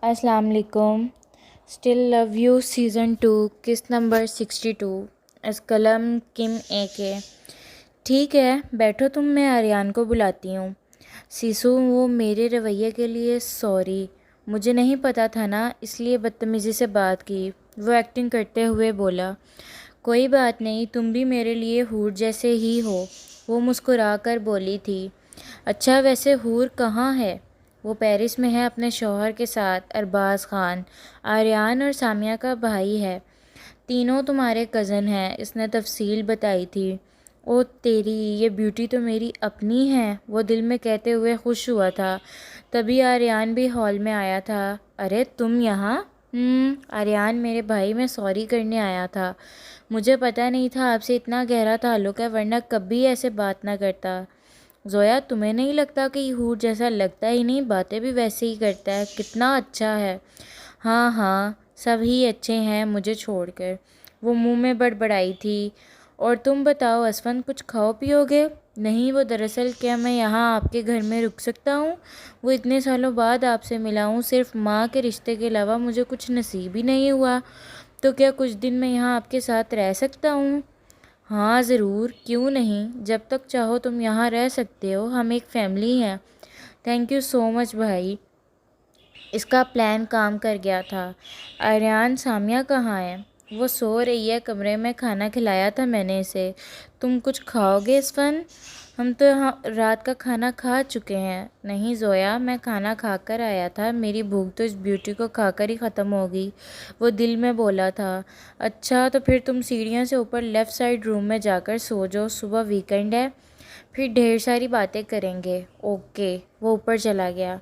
अस्सलाम वालेकुम। Still love you season 2 किस्त नंबर 62 अस कलम किम ए के। ठीक है बैठो तुम, मैं आर्यान को बुलाती हूँ। सीसू वो मेरे रवैये के लिए सॉरी, मुझे नहीं पता था ना इसलिए बदतमीज़ी से बात की। वो एक्टिंग करते हुए बोला, कोई बात नहीं, तुम भी मेरे लिए हूर जैसे ही हो। वो मुस्कुरा कर बोली थी, अच्छा वैसे हूर कहाँ है? वो पेरिस में है अपने शौहर के साथ, अरबाज खान। आर्यान और सामिया का भाई है, तीनों तुम्हारे कज़न हैं, इसने तफसील बताई थी। ओ तेरी, ये ब्यूटी तो मेरी अपनी है, वो दिल में कहते हुए खुश हुआ था। तभी आर्यान भी हॉल में आया था। अरे तुम यहाँ? आर्यान मेरे भाई, मैं सॉरी करने आया था। मुझे पता नहीं था आपसे इतना गहरा ताल्लुक़ है, वरना कभी ऐसे बात ना करता। ज़ोया तुम्हें नहीं लगता कि हूर जैसा? लगता ही नहीं, बातें भी वैसे ही करता है, कितना अच्छा है। हाँ हाँ, सभी अच्छे हैं मुझे छोड़कर। वो मुंह में बड़बड़ाई थी। और तुम बताओ असफन, कुछ खाओ पियोगे? नहीं, वो दरअसल क्या मैं यहाँ आपके घर में रुक सकता हूँ? वो इतने सालों बाद आपसे मिला हूँ, सिर्फ माँ के रिश्ते के अलावा मुझे कुछ नसीब ही नहीं हुआ। तो क्या कुछ दिन मैं यहाँ आपके साथ रह सकता हूँ? हाँ ज़रूर, क्यों नहीं, जब तक चाहो तुम यहाँ रह सकते हो, हम एक फैमिली हैं। थैंक यू सो मच भाई। इसका प्लान काम कर गया था। आर्यान, सामिया कहाँ है? वो सो रही है कमरे में, खाना खिलाया था मैंने इसे। तुम कुछ खाओगे इरफान? हम तो यहाँ रात का खाना खा चुके हैं। नहीं ज़ोया, मैं खाना खाकर आया था, मेरी भूख तो इस ब्यूटी को खाकर ही ख़त्म होगी, वो दिल में बोला था। अच्छा तो फिर तुम सीढ़ियों से ऊपर लेफ़्ट साइड रूम में जाकर सो जाओ, सुबह वीकेंड है, फिर ढेर सारी बातें करेंगे। ओके। वो ऊपर चला गया।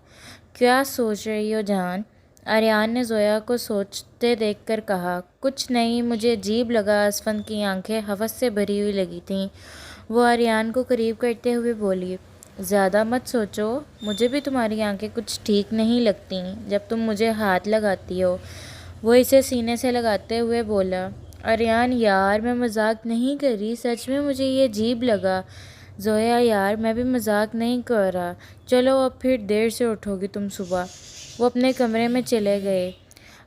क्या सोच रही हो जान? आर्यान ने ज़ोया को सोचते देखकर कहा। कुछ नहीं, मुझे अजीब लगा। असफन की आंखें हवस से भरी हुई लगी थीं। वो आर्यान को करीब करते हुए बोली, ज़्यादा मत सोचो, मुझे भी तुम्हारी आंखें कुछ ठीक नहीं लगती जब तुम मुझे हाथ लगाती हो। वो इसे सीने से लगाते हुए बोला, आर्यान यार, मैं मजाक नहीं कर रही, सच में मुझे ये अजीब लगा। ज़ोया यार, मैं भी मजाक नहीं कर रहा। चलो अब फिर देर से उठोगी तुम सुबह। वो अपने कमरे में चले गए।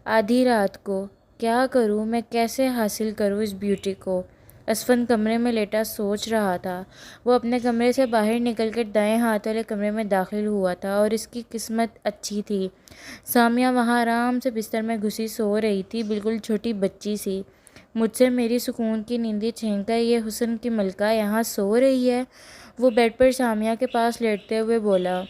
आधी रात को क्या करूं मैं, कैसे हासिल करूं इस ब्यूटी को? असफन कमरे में लेटा सोच रहा था। वो अपने कमरे से बाहर निकलकर दाएं हाथ वाले कमरे में दाखिल हुआ था और इसकी किस्मत अच्छी थी। सामिया वहाँ आराम से बिस्तर में घुसी सो रही थी, बिल्कुल छोटी बच्ची सी। मुझसे मेरी सुकून की नींदें छीनकर ये हुस्न की मलका यहाँ सो रही है। वो बेड पर सामिया के पास लेटते हुए बोला।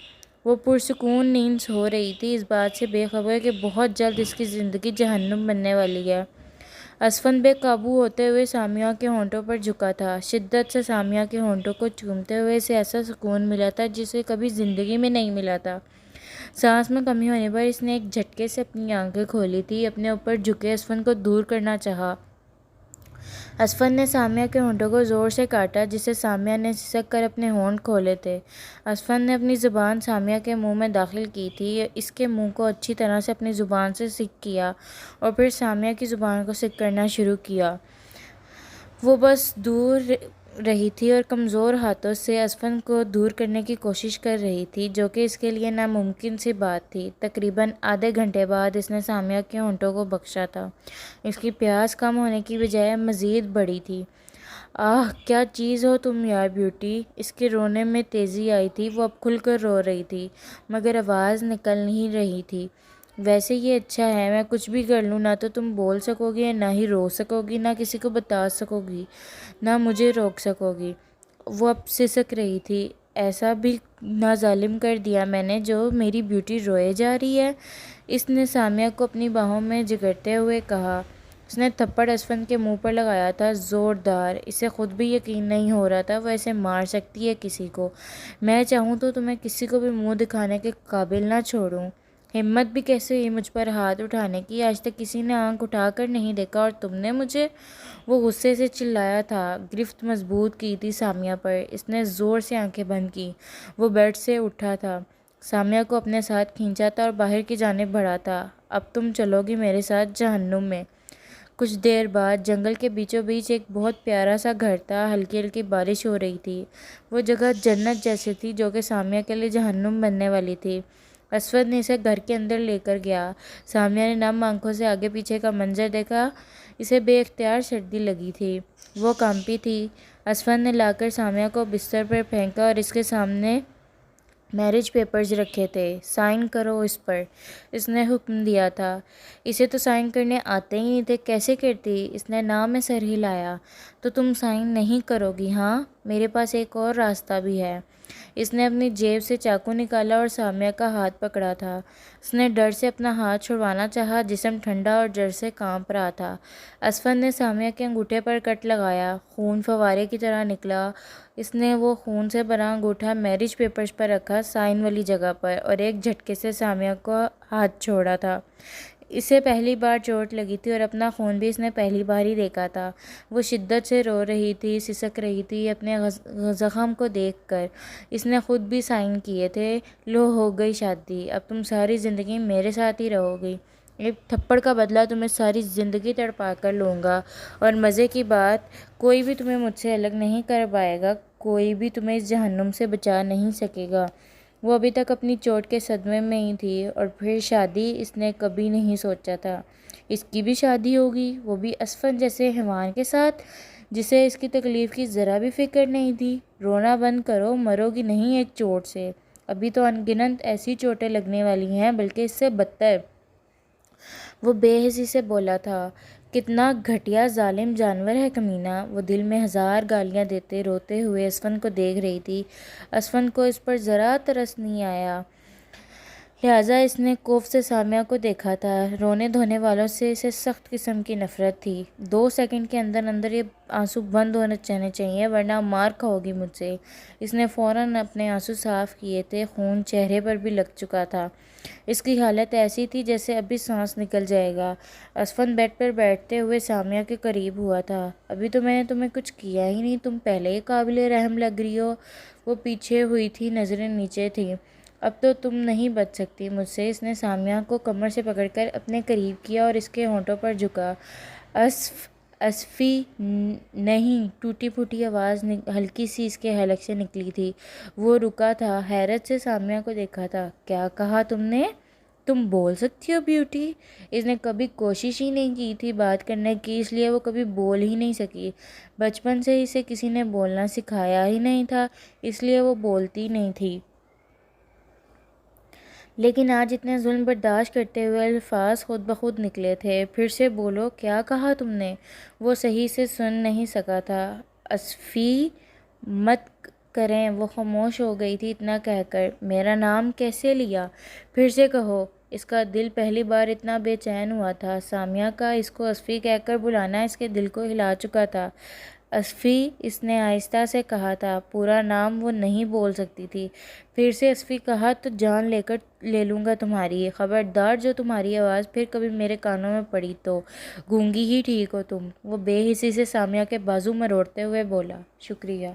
वो पुरसुकून नींद सो रही थी, इस बात से बेखबर कि बहुत जल्द इसकी ज़िंदगी जहन्नुम बनने वाली है। असफन बेकाबू होते हुए सामिया के होंठों पर झुका था। शिद्दत से सामिया के होंठों को चूमते हुए इसे ऐसा सुकून मिला था जिसे कभी ज़िंदगी में नहीं मिला था। सांस में कमी होने पर इसने एक झटके से अपनी आंखें खोली थी। अपने ऊपर झुके असफन को दूर करना चाहा। असफन ने सामिया के होंठों को ज़ोर से काटा, जिसे सामिया ने सिसक कर अपने होंठ खोले थे। असफन ने अपनी ज़ुबान सामिया के मुंह में दाखिल की थी, इसके मुंह को अच्छी तरह से अपनी ज़ुबान से सिक किया और फिर सामिया की ज़ुबान को सिक करना शुरू किया। वो बस दूर रही थी और कमज़ोर हाथों से असफन को दूर करने की कोशिश कर रही थी, जो कि इसके लिए नामुमकिन सी बात थी। तकरीबन आधे घंटे बाद इसने सामिया के होंठों को बख्शा था। इसकी प्यास कम होने की बजाय मज़ीद बढ़ी थी। आह क्या चीज़ हो तुम यार ब्यूटी! इसके रोने में तेज़ी आई थी। वो अब खुलकर रो रही थी, मगर आवाज़ निकल नहीं रही थी। वैसे ये अच्छा है, मैं कुछ भी कर लूँ, ना तो तुम बोल सकोगी, ना ही रो सकोगी, ना किसी को बता सकोगी, ना मुझे रोक सकोगी। वो अब सिसक रही थी। ऐसा भी ना जालिम कर दिया मैंने जो मेरी ब्यूटी रोए जा रही है? इसने सामिया को अपनी बाहों में जकड़ते हुए कहा। उसने थप्पड़ असफन के मुंह पर लगाया था, ज़ोरदार। इसे खुद भी यकीन नहीं हो रहा था वो ऐसे मार सकती है किसी को। मैं चाहूँ तो तुम्हें किसी को भी मुंह दिखाने के काबिल ना छोड़ूं। हिम्मत भी कैसे हुई मुझ पर हाथ उठाने की? आज तक किसी ने आंख उठाकर नहीं देखा और तुमने मुझे? वो गुस्से से चिल्लाया था। गिरफ्त मजबूत की थी सामिया पर। इसने ज़ोर से आंखें बंद की। वो बेड से उठा था, सामिया को अपने साथ खींचा था और बाहर की जानिब बढ़ा था। अब तुम चलोगी मेरे साथ जहन्नुम में। कुछ देर बाद जंगल के बीचों बीच एक बहुत प्यारा सा घर था। हल्की हल्की बारिश हो रही थी। वो जगह जन्नत जैसी थी, जो कि सामिया के लिए जहन्नुम बनने वाली थी। اسود نے اسے گھر کے اندر لے کر گیا۔ سامیہ نے نم آنکھوں سے آگے پیچھے کا منظر دیکھا۔ اسے بے اختیار سردی لگی تھی، وہ کانپی تھی۔ اسود نے لا کر سامیہ کو بستر پر پھینکا اور اس کے سامنے میرج پیپرز رکھے تھے۔ سائن کرو اس پر، اس نے حکم دیا تھا۔ اسے تو سائن کرنے آتے ہی نہیں تھے، کیسے کرتی؟ اس نے نام میں سر ہلایا۔ تو تم سائن نہیں کرو گی؟ ہاں، میرے پاس ایک اور راستہ بھی ہے۔ اس نے اپنی جیب سے چاقو نکالا اور سامیہ کا ہاتھ پکڑا تھا۔ اس نے ڈر سے اپنا ہاتھ چھڑوانا چاہا، جسم ٹھنڈا اور ڈر سے کانپ رہا تھا۔ اسود نے سامیہ کے انگوٹھے پر کٹ لگایا، خون فوارے کی طرح نکلا۔ اس نے وہ خون سے بھرا انگوٹھا میرج پیپرز پر رکھا، سائن والی جگہ پر، اور ایک جھٹکے سے سامیہ کو ہاتھ چھوڑا تھا۔ اسے پہلی بار چوٹ لگی تھی اور اپنا خون بھی اس نے پہلی بار ہی دیکھا تھا۔ وہ شدت سے رو رہی تھی، سسک رہی تھی اپنے زخم کو دیکھ کر۔ اس نے خود بھی سائن کیے تھے۔ لو، ہو گئی شادی، اب تم ساری زندگی میرے ساتھ ہی رہو گی۔ ایک تھپڑ کا بدلہ تمہیں ساری زندگی تڑپا کر لوں گا، اور مزے کی بات، کوئی بھی تمہیں مجھ سے الگ نہیں کر پائے گا، کوئی بھی تمہیں اس جہنم سے بچا نہیں سکے گا۔ وہ ابھی تک اپنی چوٹ کے صدمے میں ہی تھی، اور پھر شادی اس نے کبھی نہیں سوچا تھا۔ اس کی بھی شادی ہوگی، وہ بھی اسفن جیسے حیوان کے ساتھ، جسے اس کی تکلیف کی ذرا بھی فکر نہیں تھی۔ رونا بند کرو، مرو گی نہیں ایک چوٹ سے، ابھی تو ان گنت ایسی چوٹیں لگنے والی ہیں، بلکہ اس سے بدتر۔ وہ بے حسی سے بولا تھا۔ کتنا گھٹیا ظالم جانور ہے کمینہ۔ وہ دل میں ہزار گالیاں دیتے روتے ہوئے اسفن کو دیکھ رہی تھی۔ اسفن کو اس پر ذرا ترس نہیں آیا، لہٰذا اس نے کوف سے سامیہ کو دیکھا تھا۔ رونے دھونے والوں سے اسے سخت قسم کی نفرت تھی۔ 2 سیکنڈ کے اندر اندر یہ آنسو بند ہونے چاہیے، ورنہ مار کھاؤ گی مجھ سے۔ اس نے فوراً اپنے آنسو صاف کیے تھے، خون چہرے پر بھی لگ چکا تھا۔ اس کی حالت ایسی تھی جیسے ابھی سانس نکل جائے گا۔ اسفن بیڈ پر بیٹھتے ہوئے سامیہ کے قریب ہوا تھا۔ ابھی تو میں نے تمہیں کچھ کیا ہی نہیں، تم پہلے ہی قابل رحم لگ رہی ہو۔ وہ پیچھے ہوئی تھی، نظریں نیچے تھیں۔ اب تو تم نہیں بچ سکتی مجھ سے۔ اس نے سامیہ کو کمر سے پکڑ کر اپنے قریب کیا اور اس کے ہونٹوں پر جھکا۔ اسفی نہیں، ٹوٹی پھوٹی آواز ہلکی سی اس کے حلق سے نکلی تھی۔ وہ رکا تھا، حیرت سے سامیہ کو دیکھا تھا۔ کیا کہا تم نے؟ تم بول سکتی ہو بیوٹی؟ اس نے کبھی کوشش ہی نہیں کی تھی بات کرنے کی، اس لیے وہ کبھی بول ہی نہیں سکی۔ بچپن سے اسے کسی نے بولنا سکھایا ہی نہیں تھا، اس لیے وہ بولتی نہیں تھی۔ لیکن آج اتنے ظلم برداشت کرتے ہوئے الفاظ خود بخود نکلے تھے۔ پھر سے بولو، کیا کہا تم نے؟ وہ صحیح سے سن نہیں سکا تھا۔ اسفی مت کریں، وہ خاموش ہو گئی تھی اتنا کہہ کر۔ میرا نام کیسے لیا؟ پھر سے کہو۔ اس کا دل پہلی بار اتنا بے چین ہوا تھا۔ سامیہ کا اس کو اسفی کہہ کر بلانا اس کے دل کو ہلا چکا تھا۔ اسفی، اس نے آہستہ سے کہا تھا۔ پورا نام وہ نہیں بول سکتی تھی۔ پھر سے اسفی کہا تو جان لے لوں گا تمہاری۔ خبردار، جو تمہاری آواز پھر کبھی میرے کانوں میں پڑی تو گونگی ہی ٹھیک ہو تم۔ وہ بے حسی سے سامیہ کے بازو مروڑتے ہوئے بولا۔ شکریہ۔